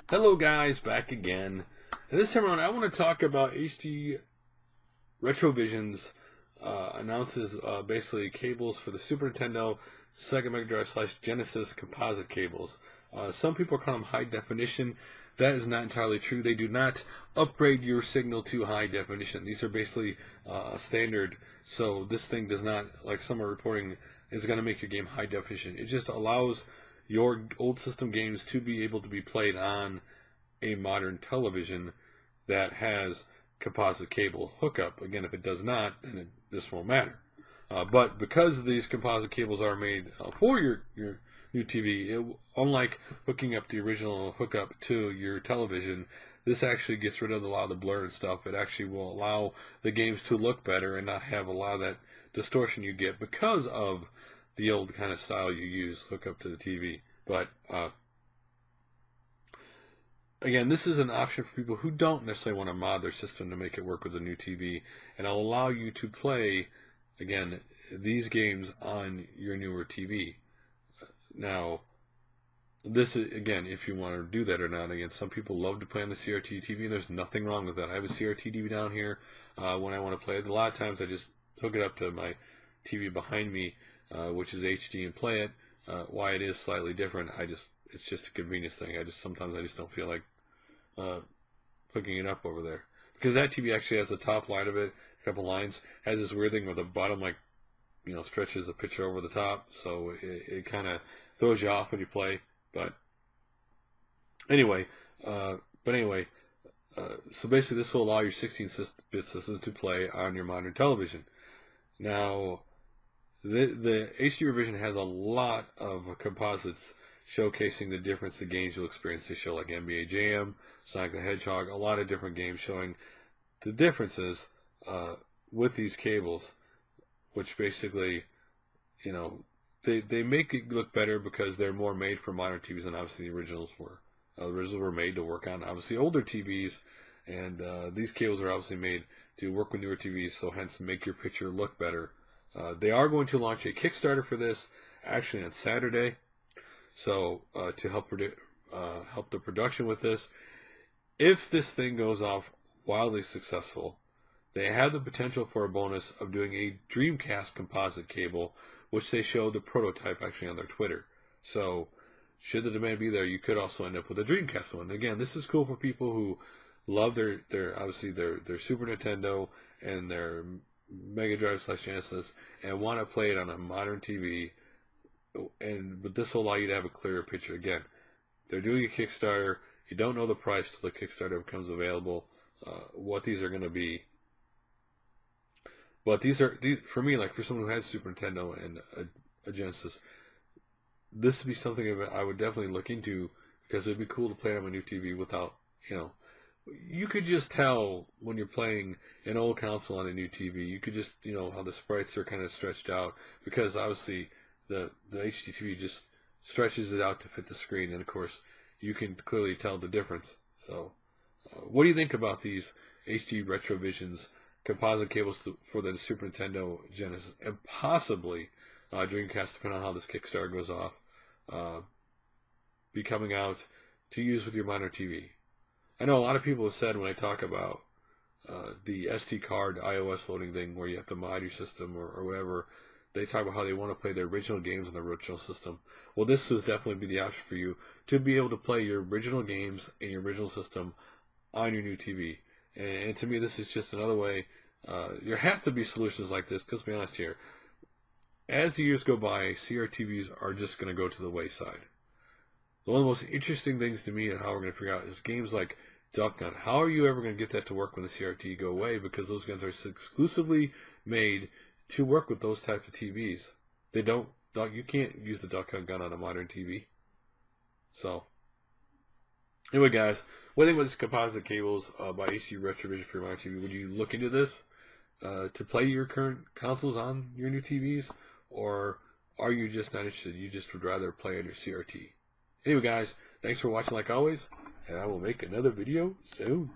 Hello guys, back again. And this time around I want to talk about HD Retrovision's announces basically cables for the Super Nintendo, Sega Mega Drive / Genesis composite cables. Some people call them high definition. That is not entirely true. They do not upgrade your signal to high definition. These are basically standard. So this thing does not, like some are reporting, is going to make your game high definition. It just allows your old system games to be able to be played on a modern television that has composite cable hookup. Again, if it does not, then this won't matter. But because these composite cables are made for your new TV, unlike hooking up the original hookup to your television, this actually gets rid of a lot of the blur and stuff. It actually will allow the games to look better and not have a lot of that distortion you get because of the old kind of style you use, hook up to the TV. But again, this is an option for people who don't necessarily want to mod their system to make it work with a new TV, and it'll allow you to play, again, these games on your newer TV. Now, this is, again, if you want to do that or not. Again, some people love to play on the CRT TV, and there's nothing wrong with that. I have a CRT TV down here when I want to play it. A lot of times I just hook it up to my TV behind me, which is HD, and play it. Why it is slightly different, it's just a convenience thing. Sometimes I just don't feel like hooking it up over there, because that TV actually has the top line of it, a couple lines, has this weird thing where the bottom, like, stretches the picture over the top, so it kind of throws you off when you play. But anyway, so basically this will allow your 16-bit system to play on your modern television. Now, the HD Revision has a lot of composites showcasing the difference in games you'll experience. They show like NBA Jam, Sonic the Hedgehog, a lot of different games showing the differences with these cables, which basically, they make it look better because they're more made for modern TVs than obviously the originals were. The originals were made to work on obviously older TVs, and these cables are obviously made to work with newer TVs, so hence make your picture look better. They are going to launch a Kickstarter for this actually on Saturday, so to help the production with this. If this thing goes off wildly successful, they have the potential for a bonus of doing a Dreamcast composite cable, which they showed the prototype actually on their Twitter. So should the demand be there, you could also end up with a Dreamcast one. Again, this is cool for people who love their obviously their Super Nintendo and their Mega Drive / Genesis and want to play it on a modern TV, but this will allow you to have a clearer picture. Again, they're doing a Kickstarter. You don't know the price till the Kickstarter becomes available, what these are going to be. But these for me, like for someone who has Super Nintendo and a Genesis, this would be something I would definitely look into, because it'd be cool to play on a new TV without, you could just tell when you're playing an old console on a new TV. You could just, how the sprites are kind of stretched out, because obviously the HD TV just stretches it out to fit the screen, and of course you can clearly tell the difference. So what do you think about these HD Retrovision's composite cables for the Super Nintendo, Genesis, and possibly Dreamcast, depending on how this Kickstarter goes off, be coming out to use with your modern TV? I know a lot of people have said when I talk about the SD card iOS loading thing where you have to mod your system or whatever, they talk about how they want to play their original games on the original system. Well, this would definitely be the option for you to be able to play your original games in your original system on your new TV. And to me, this is just another way. There have to be solutions like this, because to be honest here, as the years go by, CRTVs are just going to go to the wayside. One of the most interesting things to me and how we're going to figure out is games like Duck Gun. How are you ever going to get that to work when the CRT go away? Because those guns are exclusively made to work with those types of TVs. You can't use the Duck Gun on a modern TV. So, anyway, guys, what do you think about these composite cables by HD Retrovision for your modern TV? Would you look into this to play your current consoles on your new TVs, or are you just not interested? You just would rather play on your CRT? Anyway, guys, thanks for watching like always, and I will make another video soon.